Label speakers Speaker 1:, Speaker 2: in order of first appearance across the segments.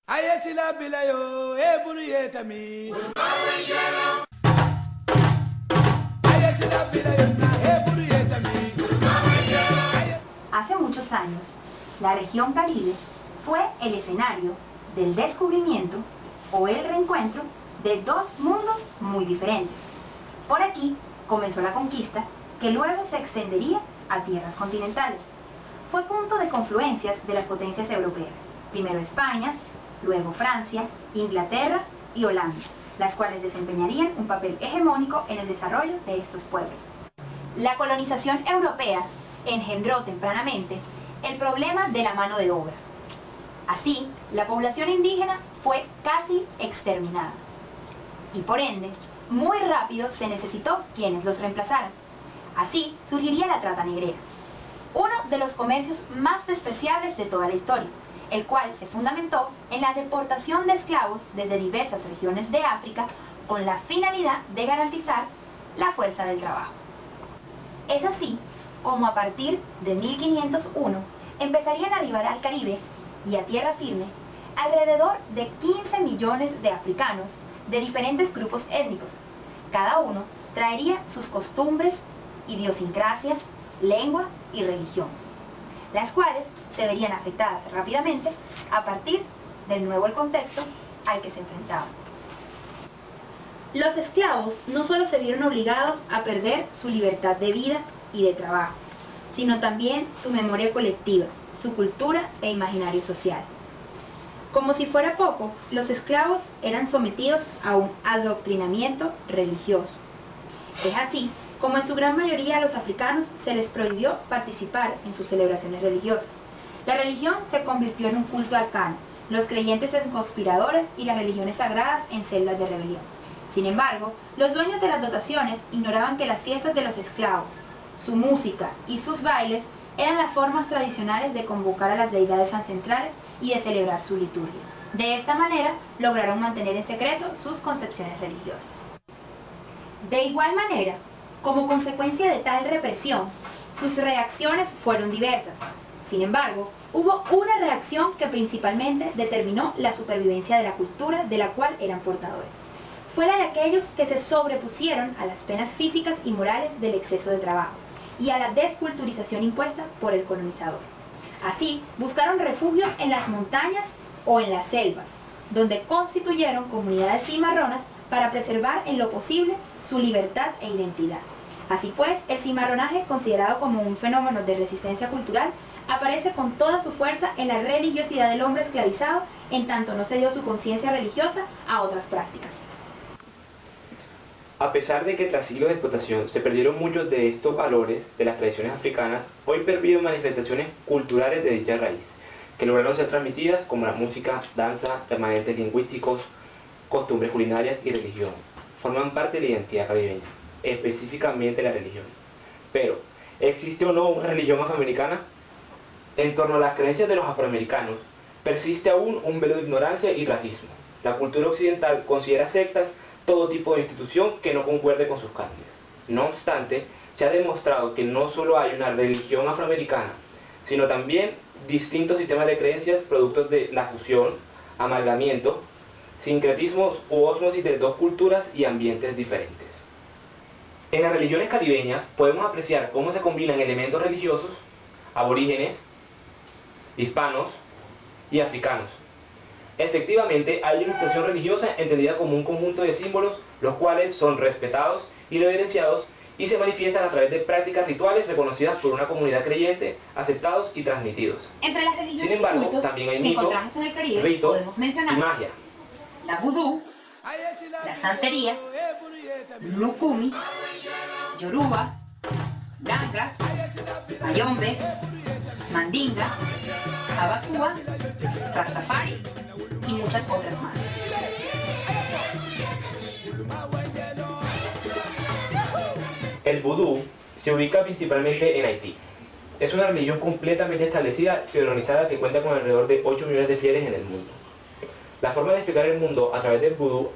Speaker 1: Ayesila bilayo, eburu yetami. Ayesila bilayo na eburu yetami.
Speaker 2: Hace muchos años, la región Caribe fue el escenario del descubrimiento o el reencuentro de dos mundos muy diferentes. Por aquí comenzó la conquista, que luego se extendería a tierras continentales. Fue punto de confluencias de las potencias europeas, primero España, luego Francia, Inglaterra y Holanda, las cuales desempeñarían un papel hegemónico en el desarrollo de estos pueblos. La colonización europea engendró tempranamente el problema de la mano de obra. Así, la población indígena fue casi exterminada. Y por ende, muy rápido se necesitó quienes los reemplazaran. Así surgiría la trata negrera, uno de los comercios más despreciables de toda la historia, el cual se fundamentó en la deportación de esclavos desde diversas regiones de África con la finalidad de garantizar la fuerza del trabajo. Es así como a partir de 1501 empezarían a arribar al Caribe y a tierra firme alrededor de 15 millones de africanos de diferentes grupos étnicos. Cada uno traería sus costumbres, idiosincrasias, lengua y religión, las cuales se verían afectadas rápidamente a partir del nuevo contexto al que se enfrentaban. Los esclavos no solo se vieron obligados a perder su libertad de vida y de trabajo, sino también su memoria colectiva, su cultura e imaginario social. Como si fuera poco, los esclavos eran sometidos a un adoctrinamiento religioso. Es así como en su gran mayoría a los africanos se les prohibió participar en sus celebraciones religiosas. La religión se convirtió en un culto arcano, los creyentes en conspiradores y las religiones sagradas en celdas de rebelión. Sin embargo, los dueños de las dotaciones ignoraban que las fiestas de los esclavos, su música y sus bailes eran las formas tradicionales de convocar a las deidades ancestrales y de celebrar su liturgia. De esta manera, lograron mantener en secreto sus concepciones religiosas. De igual manera, como consecuencia de tal represión, sus reacciones fueron diversas. Sin embargo, hubo una reacción que principalmente determinó la supervivencia de la cultura de la cual eran portadores. Fue la de aquellos que se sobrepusieron a las penas físicas y morales del exceso de trabajo y a la desculturización impuesta por el colonizador. Así, buscaron refugio en las montañas o en las selvas, donde constituyeron comunidades cimarronas para preservar en lo posible su libertad e identidad. Así pues, el cimarronaje, considerado como un fenómeno de resistencia cultural, aparece con toda su fuerza en la religiosidad del hombre esclavizado, en tanto no se dio su conciencia religiosa a otras prácticas.
Speaker 3: A pesar de que tras siglos de explotación se perdieron muchos de estos valores de las tradiciones africanas, hoy perviven manifestaciones culturales de dicha raíz, que lograron ser transmitidas como la música, danza, remanentes lingüísticos, costumbres culinarias y religión. Forman parte de la identidad caribeña, específicamente la religión. Pero, ¿existe o no una religión afroamericana? En torno a las creencias de los afroamericanos, persiste aún un velo de ignorancia y racismo. La cultura occidental considera sectas todo tipo de institución que no concuerde con sus cánones. No obstante, se ha demostrado que no solo hay una religión afroamericana, sino también distintos sistemas de creencias productos de la fusión, amalgamiento, sincretismos u ósmosis de dos culturas y ambientes diferentes. En las religiones caribeñas podemos apreciar cómo se combinan elementos religiosos, aborígenes, hispanos y africanos. Efectivamente, hay una expresión religiosa entendida como un conjunto de símbolos, los cuales son respetados y reverenciados y se manifiestan a través de prácticas rituales reconocidas por una comunidad creyente, aceptados y transmitidos.
Speaker 4: Entre las religiones
Speaker 3: Sin embargo,
Speaker 4: y cultos
Speaker 3: también hay
Speaker 4: que
Speaker 3: mito,
Speaker 4: encontramos en el Caribe
Speaker 3: rito
Speaker 4: podemos mencionar
Speaker 3: y magia.
Speaker 4: la vudú, la santería, lucumi, yoruba, gangas, mayombe, mandinga, abacúa, rastafari y muchas otras más.
Speaker 3: El vudú se ubica principalmente en Haití. Es una religión completamente establecida y organizada que cuenta con alrededor de 8 millones de fieles en el mundo. La forma de explicar el mundo a través del vudú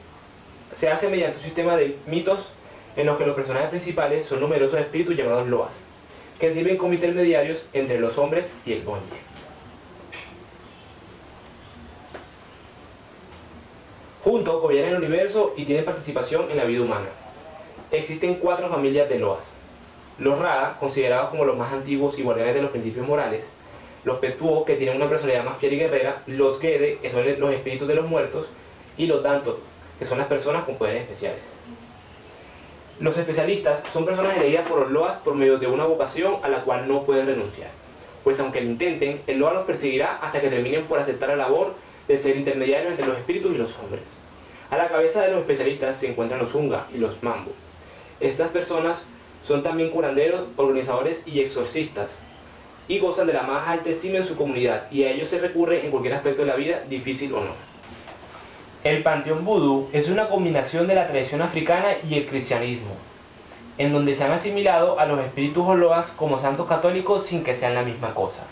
Speaker 3: se hace mediante un sistema de mitos en los que los personajes principales son numerosos espíritus llamados loas, que sirven como intermediarios entre los hombres y el bonje. Juntos gobiernan el universo y tienen participación en la vida humana. Existen 4 familias de Loas. Los Ra, considerados como los más antiguos y guardianes de los principios morales. Los Petuo, que tienen una personalidad más fiera y guerrera. Los Gede, que son los espíritus de los muertos. Y los Danto, que son las personas con poderes especiales. Los especialistas son personas elegidas por los Loas por medio de una vocación a la cual no pueden renunciar. Pues aunque lo intenten, el Loa los perseguirá hasta que terminen por aceptar la labor de ser intermediarios entre los espíritus y los hombres. A la cabeza de los especialistas se encuentran los Unga y los Mambo. Estas personas son también curanderos, organizadores y exorcistas, y gozan de la más alta estima en su comunidad, y a ellos se recurre en cualquier aspecto de la vida, difícil o no. El panteón vudú es una combinación de la tradición africana y el cristianismo, en donde se han asimilado a los espíritus o loas como santos católicos sin que sean la misma cosa.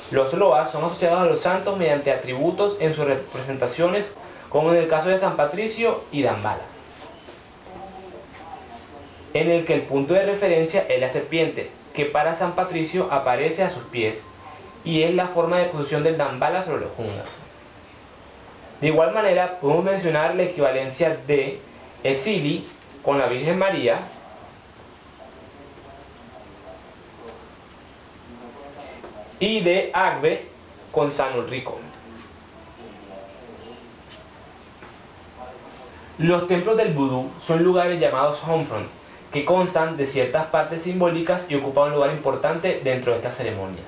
Speaker 3: Los loas son asociados a los santos mediante atributos en sus representaciones, como en el caso de San Patricio y Dambala, en el que el punto de referencia es la serpiente, que para San Patricio aparece a sus pies, y es la forma de posición del Dambala sobre los Unga. De igual manera, podemos mencionar la equivalencia de Esili con la Virgen María, y de Agbe con San Ulrico. Los templos del vudú son lugares llamados homefront, que constan de ciertas partes simbólicas y ocupan un lugar importante dentro de estas ceremonias.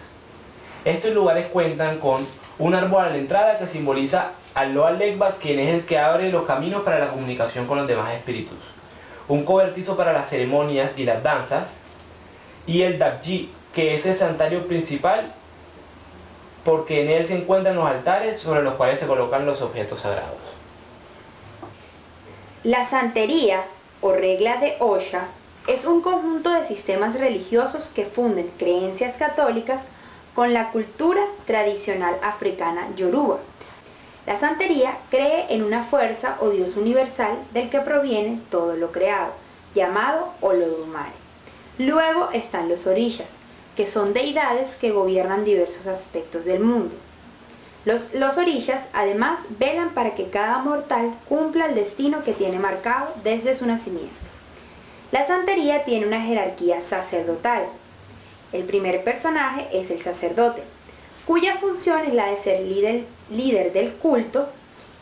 Speaker 3: Estos lugares cuentan con un árbol a la entrada que simboliza al Loa Legba, quien es el que abre los caminos para la comunicación con los demás espíritus, un cobertizo para las ceremonias y las danzas, y el Dabji, que es el santuario principal porque en él se encuentran los altares sobre los cuales se colocan los objetos sagrados.
Speaker 2: La santería, o regla de Osha, es un conjunto de sistemas religiosos que funden creencias católicas con la cultura tradicional africana yoruba. La santería cree en una fuerza o Dios universal del que proviene todo lo creado, llamado Olodumare. Luego están los orishas, que son deidades que gobiernan diversos aspectos del mundo. Los orishas además velan para que cada mortal cumpla el destino que tiene marcado desde su nacimiento. La santería tiene una jerarquía sacerdotal. El primer personaje es el sacerdote, cuya función es la de ser líder del culto,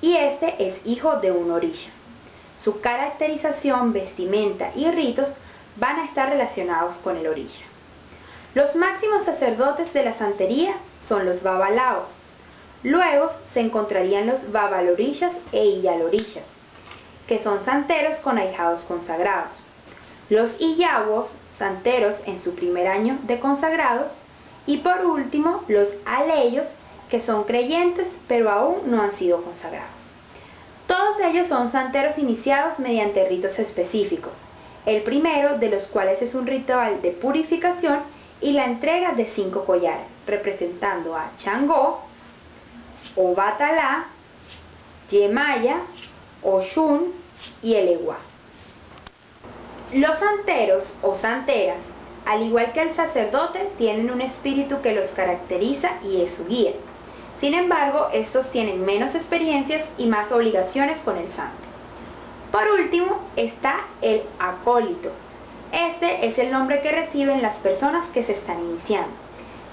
Speaker 2: y este es hijo de un orisha. Su caracterización, vestimenta y ritos van a estar relacionados con el orisha. Los máximos sacerdotes de la santería son los babalaos. Luego se encontrarían los babalorishas e iyalorishas, que son santeros con ahijados consagrados. Los iyawos, santeros en su primer año de consagrados. Y por último, los aleyos, que son creyentes pero aún no han sido consagrados. Todos ellos son santeros iniciados mediante ritos específicos, el primero de los cuales es un ritual de purificación y la entrega de 5 collares, representando a Changó, Obatala, Yemaya, Oshun y Eleguá. Los santeros o santeras, al igual que el sacerdote, tienen un espíritu que los caracteriza y es su guía. Sin embargo, estos tienen menos experiencias y más obligaciones con el santo. Por último, está el acólito. Este es el nombre que reciben las personas que se están iniciando.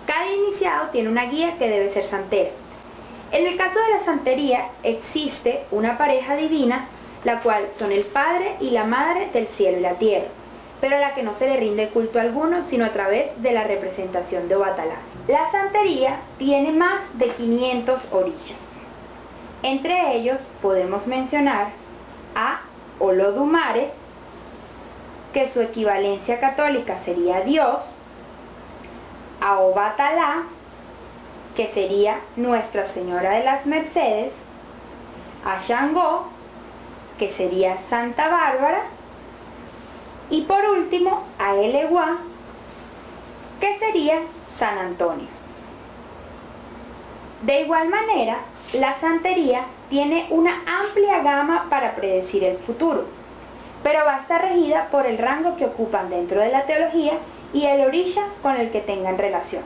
Speaker 2: Cada iniciado tiene una guía que debe ser santera. En el caso de la santería, existe una pareja divina, la cual son el Padre y la Madre del cielo y la tierra, pero a la que no se le rinde culto alguno, sino a través de la representación de Obatala. La santería tiene más de 500 orishas. Entre ellos podemos mencionar a Olodumare, que su equivalencia católica sería Dios, a Obatala, que sería Nuestra Señora de las Mercedes, a Shangó, que sería Santa Bárbara, y por último a Eleguá, que sería San Antonio. De igual manera, la santería tiene una amplia gama para predecir el futuro, pero va a estar regida por el rango que ocupan dentro de la teología y el orisha con el que tengan relación.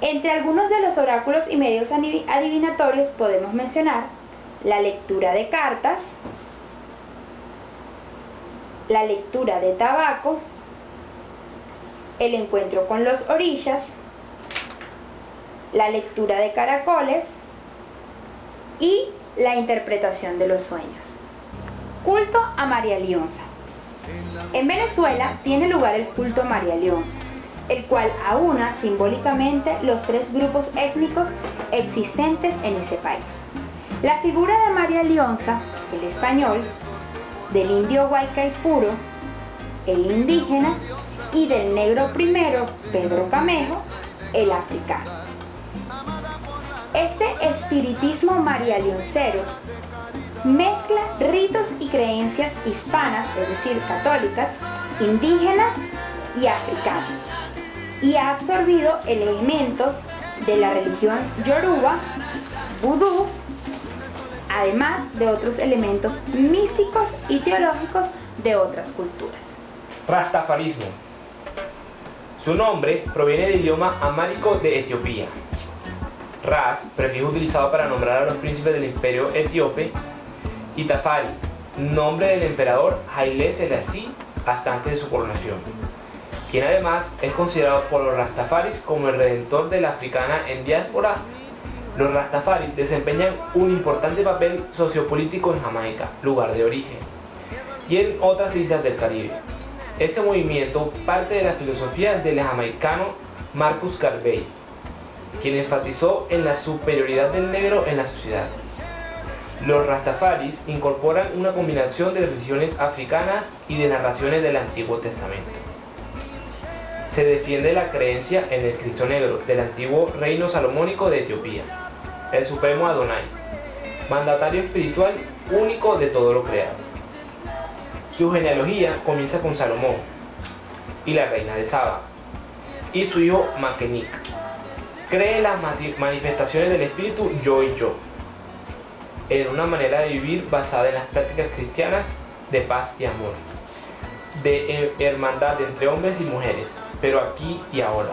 Speaker 2: Entre algunos de los oráculos y medios adivinatorios podemos mencionar la lectura de cartas, la lectura de tabaco, el encuentro con los orillas, la lectura de caracoles y la interpretación de los sueños. Culto a María Leonza. En Venezuela tiene lugar el culto a María Leonza, el cual aúna simbólicamente los tres grupos étnicos existentes en ese país. La figura de María Leonza, el español, del indio Guaycaipuro, el indígena, y del negro primero, Pedro Camejo, el africano. Este espiritismo marialeoncero mezcla ritos y creencias hispanas, es decir, católicas, indígenas y africanas, y ha absorbido elementos de la religión yoruba, vudú, además de otros elementos místicos y teológicos de otras culturas.
Speaker 3: Rastafarismo. Su nombre proviene del idioma amárico de Etiopía. Ras, prefijo utilizado para nombrar a los príncipes del imperio etíope, y Tafari, nombre del emperador Haile Selassie hasta antes de su coronación, quien además es considerado por los rastafaris como el redentor de la africana en diáspora. Los rastafaris desempeñan un importante papel sociopolítico en Jamaica, lugar de origen, y en otras islas del Caribe. Este movimiento parte de la filosofía del jamaicano Marcus Garvey, quien enfatizó en la superioridad del negro en la sociedad. Los rastafaris incorporan una combinación de religiones africanas y de narraciones del Antiguo Testamento. Se defiende la creencia en el Cristo negro del antiguo reino salomónico de Etiopía, el supremo Adonai, mandatario espiritual único de todo lo creado. Su genealogía comienza con Salomón y la reina de Saba y su hijo Maquenic. Cree en las manifestaciones del espíritu yo y yo, en una manera de vivir basada en las prácticas cristianas de paz y amor, de hermandad entre hombres y mujeres, pero aquí y ahora.